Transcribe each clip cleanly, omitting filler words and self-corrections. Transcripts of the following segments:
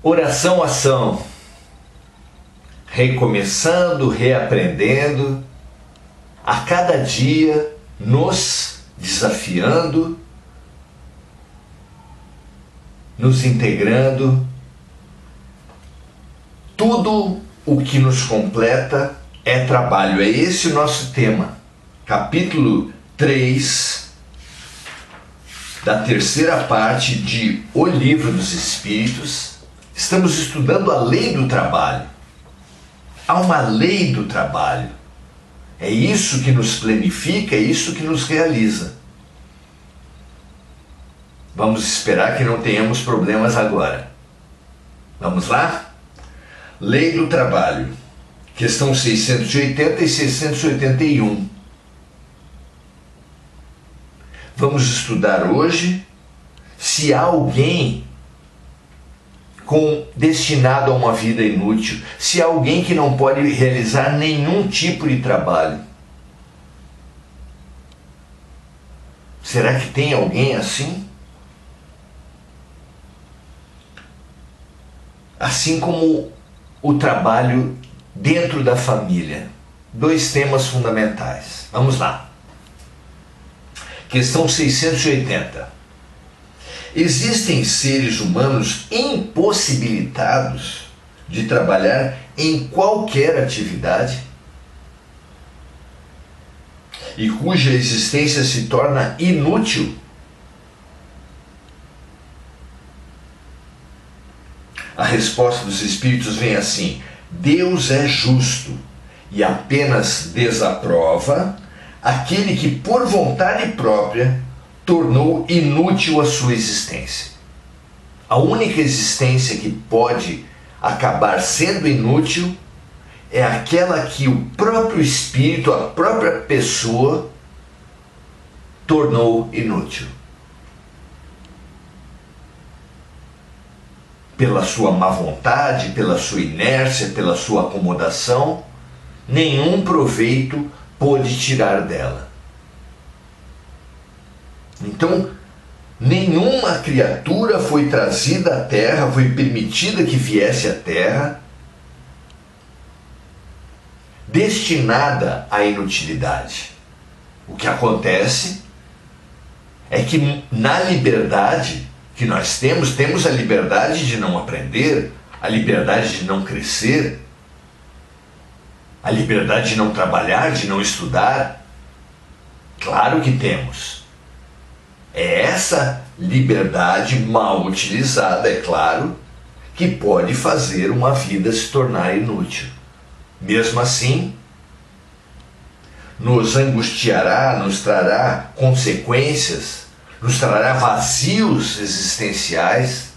Oração, ação, recomeçando, reaprendendo, a cada dia nos desafiando, nos integrando. Tudo o que nos completa é trabalho. É esse o nosso tema. Capítulo 3 da terceira parte de O Livro dos Espíritos. Estamos estudando a lei do trabalho. Há uma lei do trabalho. É isso que nos planifica, é isso que nos realiza. Vamos esperar que não tenhamos problemas agora. Vamos lá? Lei do trabalho. Questão 680 e 681. Vamos estudar hoje se há alguém destinado a uma vida inútil, se há alguém que não pode realizar nenhum tipo de trabalho. Será que tem alguém assim? Assim como o trabalho dentro da família. Dois temas fundamentais. Vamos lá. Questão 680. Existem seres humanos impossibilitados de trabalhar em qualquer atividade e cuja existência se torna inútil? A resposta dos Espíritos vem assim: Deus é justo e apenas desaprova aquele que por vontade própria tornou inútil a sua existência. A única existência que pode acabar sendo inútil é aquela que o próprio espírito, a própria pessoa, tornou inútil. Pela sua má vontade, pela sua inércia, pela sua acomodação, nenhum proveito pôde tirar dela. Então, nenhuma criatura foi trazida à Terra, foi permitida que viesse à Terra, destinada à inutilidade. O que acontece é que na liberdade que nós temos a liberdade de não aprender, a liberdade de não crescer, a liberdade de não trabalhar, de não estudar. Claro que temos. É essa liberdade mal utilizada, é claro, que pode fazer uma vida se tornar inútil. Mesmo assim, nos angustiará, nos trará consequências, nos trará vazios existenciais,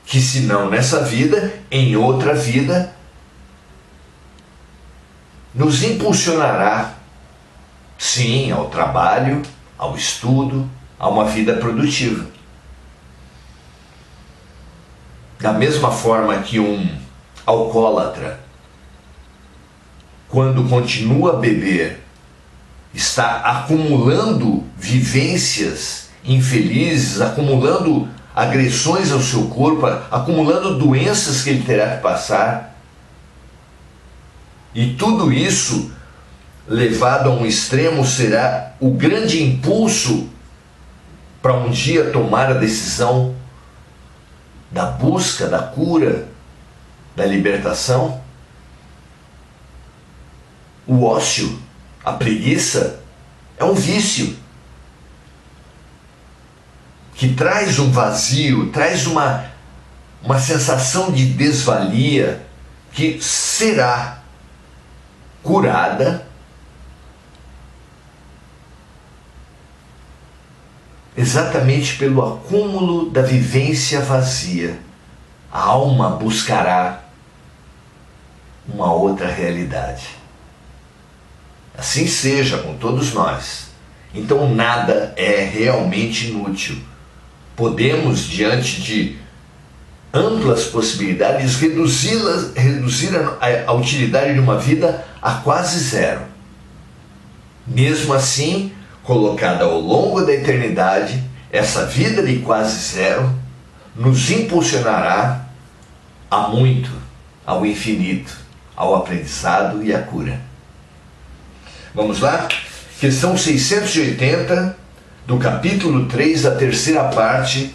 que se não nessa vida, em outra vida, nos impulsionará, sim, ao trabalho, ao estudo, a uma vida produtiva. Da mesma forma que um alcoólatra, quando continua a beber, está acumulando vivências infelizes, acumulando agressões ao seu corpo, acumulando doenças que ele terá que passar. E tudo isso, levado a um extremo, será o grande impulso para um dia tomar a decisão da busca, da cura, da libertação. O ócio, a preguiça, é um vício que traz um vazio, traz uma sensação de desvalia que será curada exatamente pelo acúmulo da vivência vazia. A alma buscará uma outra realidade. Assim seja com todos nós. Então nada é realmente inútil. Podemos, diante de amplas possibilidades, reduzir a utilidade de uma vida a quase zero. Mesmo assim, colocada ao longo da eternidade, essa vida de quase zero nos impulsionará a muito, ao infinito, ao aprendizado e à cura. Vamos lá? Questão 680, do capítulo 3, da terceira parte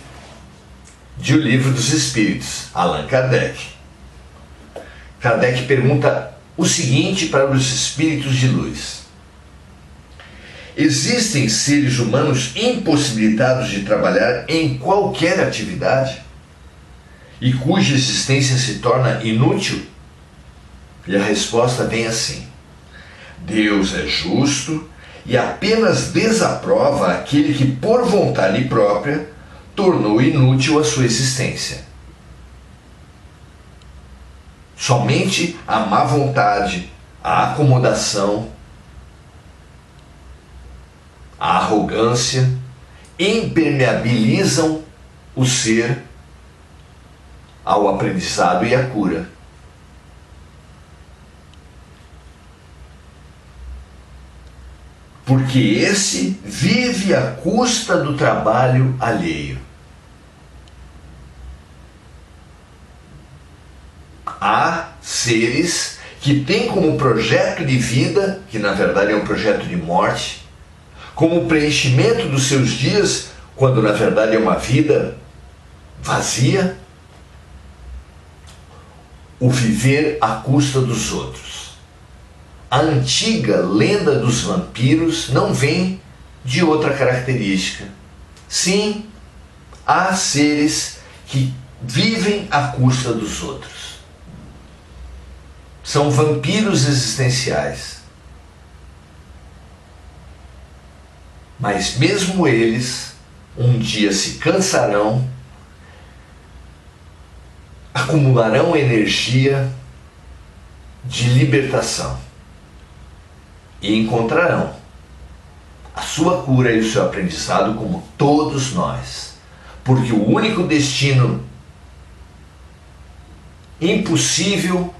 de O Livro dos Espíritos, Allan Kardec. Kardec pergunta o seguinte para os espíritos de luz: existem seres humanos impossibilitados de trabalhar em qualquer atividade e cuja existência se torna inútil? E a resposta vem assim: Deus é justo e apenas desaprova aquele que, por vontade própria, tornou inútil a sua existência. Somente a má vontade, a acomodação, a arrogância impermeabilizam o ser ao aprendizado e à cura. Porque esse vive à custa do trabalho alheio. Há seres que têm como projeto de vida, que na verdade é um projeto de morte, como preenchimento dos seus dias, quando na verdade é uma vida vazia, o viver à custa dos outros. A antiga lenda dos vampiros não vem de outra característica. Sim, há seres que vivem à custa dos outros. São vampiros existenciais. Mas mesmo eles, um dia se cansarão, acumularão energia de libertação e encontrarão a sua cura e o seu aprendizado, como todos nós. Porque o único destino impossível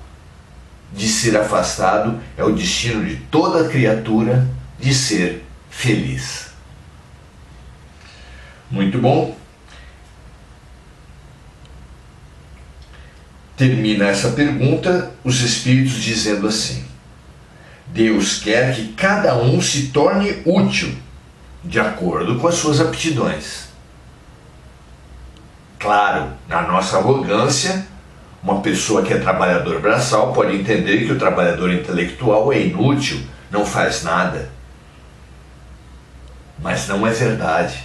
de ser afastado é o destino de toda criatura de ser feliz. Muito bom. Termina essa pergunta os espíritos dizendo assim: Deus quer que cada um se torne útil de acordo com as suas aptidões. Claro, na nossa arrogância, uma pessoa que é trabalhador braçal pode entender que o trabalhador intelectual é inútil, não faz nada. Mas não é verdade.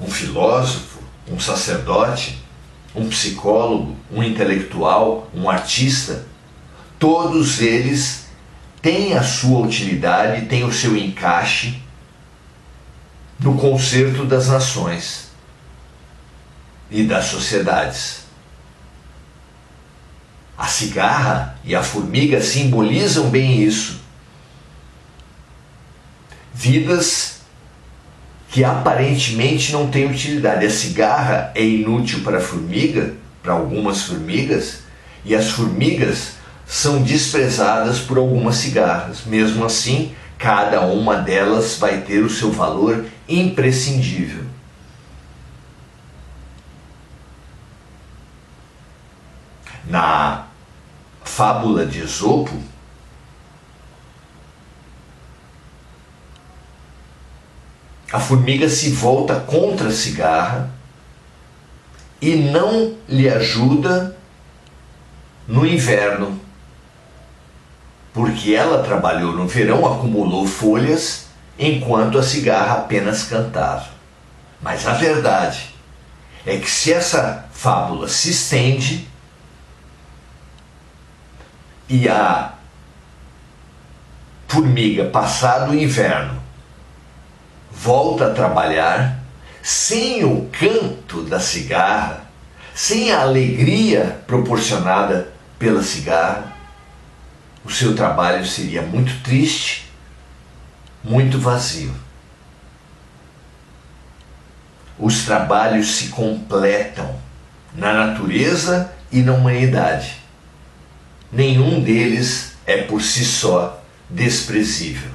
Um filósofo, um sacerdote, um psicólogo, um intelectual, um artista, todos eles têm a sua utilidade, têm o seu encaixe no concerto das nações e das sociedades. A cigarra e a formiga simbolizam bem isso. Vidas que aparentemente não têm utilidade. A cigarra é inútil para a formiga, para algumas formigas, e as formigas são desprezadas por algumas cigarras. Mesmo assim, cada uma delas vai ter o seu valor imprescindível. Na fábula de Esopo, a formiga se volta contra a cigarra e não lhe ajuda no inverno, porque ela trabalhou no verão, acumulou folhas, enquanto a cigarra apenas cantava. Mas a verdade é que se essa fábula se estende e a formiga, passado o inverno, volta a trabalhar, sem o canto da cigarra, sem a alegria proporcionada pela cigarra, o seu trabalho seria muito triste, muito vazio. Os trabalhos se completam na natureza e na humanidade. Nenhum deles é por si só desprezível.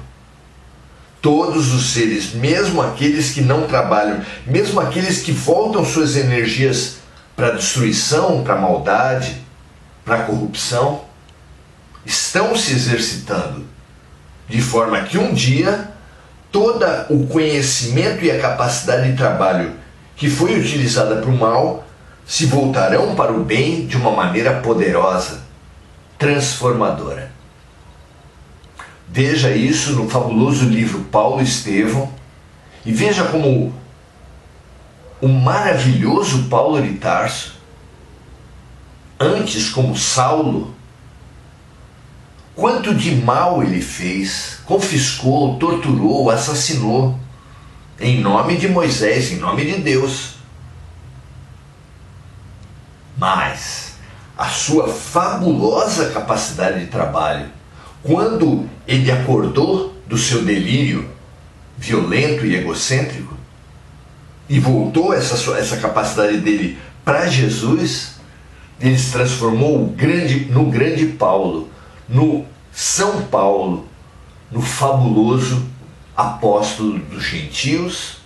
Todos os seres, mesmo aqueles que não trabalham, mesmo aqueles que voltam suas energias para a destruição, para a maldade, para a corrupção, estão se exercitando, de forma que um dia todo o conhecimento e a capacidade de trabalho que foi utilizada para o mal se voltarão para o bem de uma maneira poderosa, transformadora. Veja isso no fabuloso livro Paulo e Estevão, e veja como o maravilhoso Paulo de Tarso, antes como Saulo, quanto de mal ele fez, confiscou, torturou, assassinou, em nome de Moisés, em nome de Deus. Mas a sua fabulosa capacidade de trabalho, quando ele acordou do seu delírio violento e egocêntrico e voltou essa capacidade dele para Jesus, ele se transformou no grande Paulo, no São Paulo, no fabuloso apóstolo dos gentios,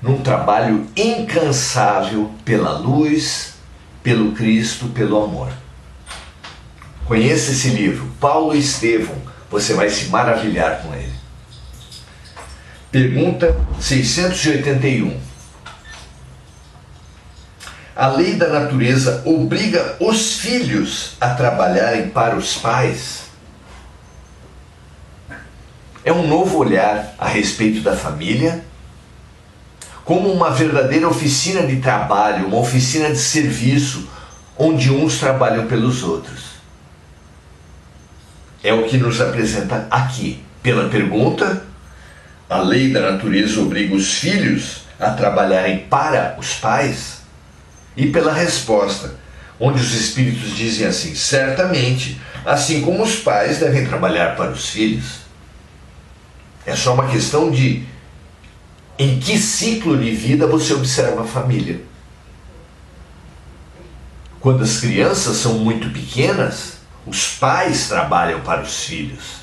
num trabalho incansável pela luz, pelo Cristo, pelo amor. Conheça esse livro, Paulo e Estevão, você vai se maravilhar com ele. Pergunta 681. A lei da natureza obriga os filhos a trabalharem para os pais? É um novo olhar a respeito da família, como uma verdadeira oficina de trabalho, uma oficina de serviço, onde uns trabalham pelos outros. É o que nos apresenta aqui. Pela pergunta, a lei da natureza obriga os filhos a trabalharem para os pais? E pela resposta, onde os espíritos dizem assim: certamente, assim como os pais devem trabalhar para os filhos. É só uma questão de em que ciclo de vida você observa a família. Quando as crianças são muito pequenas, os pais trabalham para os filhos.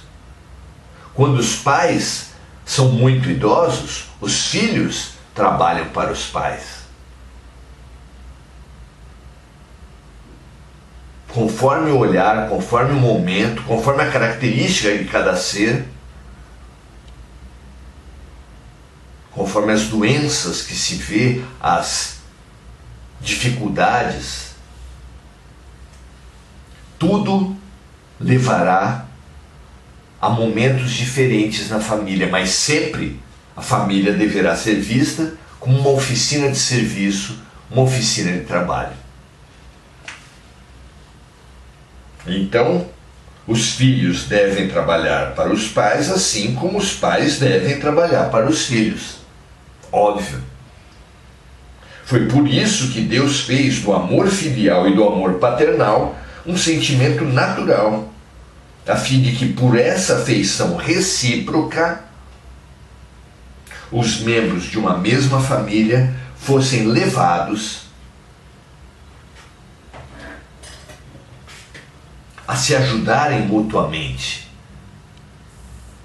Quando os pais são muito idosos, os filhos trabalham para os pais. Conforme o olhar, conforme o momento, conforme a característica de cada ser, conforme as doenças que se vê, as dificuldades, tudo levará a momentos diferentes na família, mas sempre a família deverá ser vista como uma oficina de serviço, uma oficina de trabalho. Então, os filhos devem trabalhar para os pais, assim como os pais devem trabalhar para os filhos. Óbvio. Foi por isso que Deus fez do amor filial e do amor paternal um sentimento natural, a fim de que por essa afeição recíproca os membros de uma mesma família fossem levados a se ajudarem mutuamente.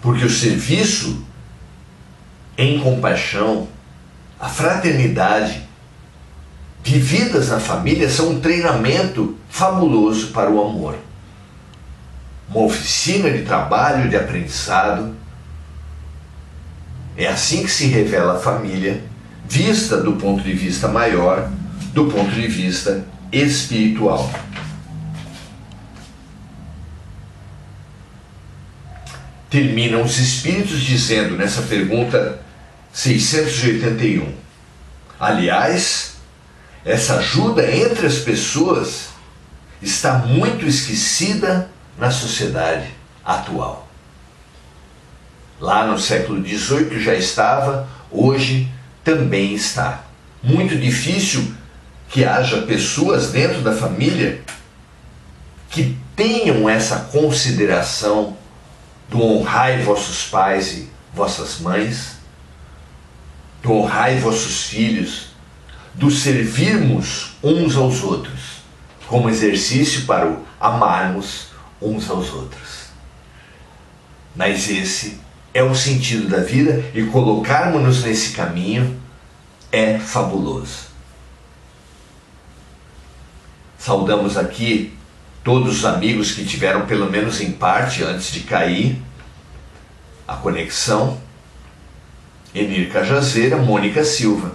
Porque o serviço em compaixão, a fraternidade, vividas na família, são um treinamento fabuloso para o amor. Uma oficina de trabalho, de aprendizado. É assim que se revela a família, vista do ponto de vista maior, do ponto de vista espiritual. Terminam os espíritos dizendo nessa pergunta 681. Aliás, essa ajuda entre as pessoas está muito esquecida na sociedade atual. Lá no século XVIII já estava, hoje também está. Muito difícil que haja pessoas dentro da família que tenham essa consideração do honrai vossos pais e vossas mães, do honrai vossos filhos, do servirmos uns aos outros, como exercício para o amarmos uns aos outros. Mas esse é o sentido da vida e colocarmos-nos nesse caminho é fabuloso. Saudamos aqui todos os amigos que tiveram, pelo menos em parte, antes de cair a conexão. Enir Cajazeira, Mônica Silva.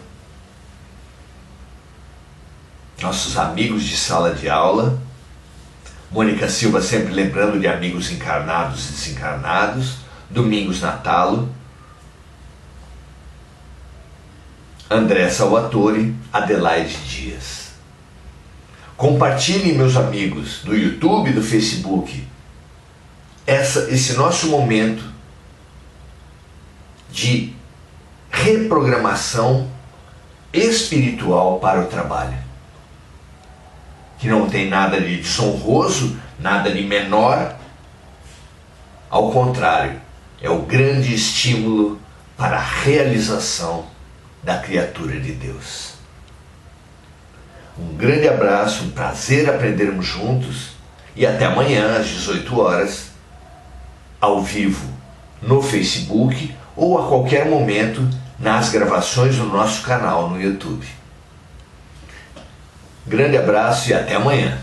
Nossos amigos de sala de aula. Mônica Silva sempre lembrando de amigos encarnados e desencarnados. Domingos Natalo. André Salvatore, Adelaide Dias. Compartilhem, meus amigos, do YouTube e do Facebook, esse nosso momento de reprogramação espiritual para o trabalho. Que não tem nada de desonroso, nada de menor. Ao contrário, é o grande estímulo para a realização da criatura de Deus. Um grande abraço, um prazer aprendermos juntos e até amanhã às 18 horas, ao vivo no Facebook ou a qualquer momento nas gravações do nosso canal no YouTube. Grande abraço e até amanhã.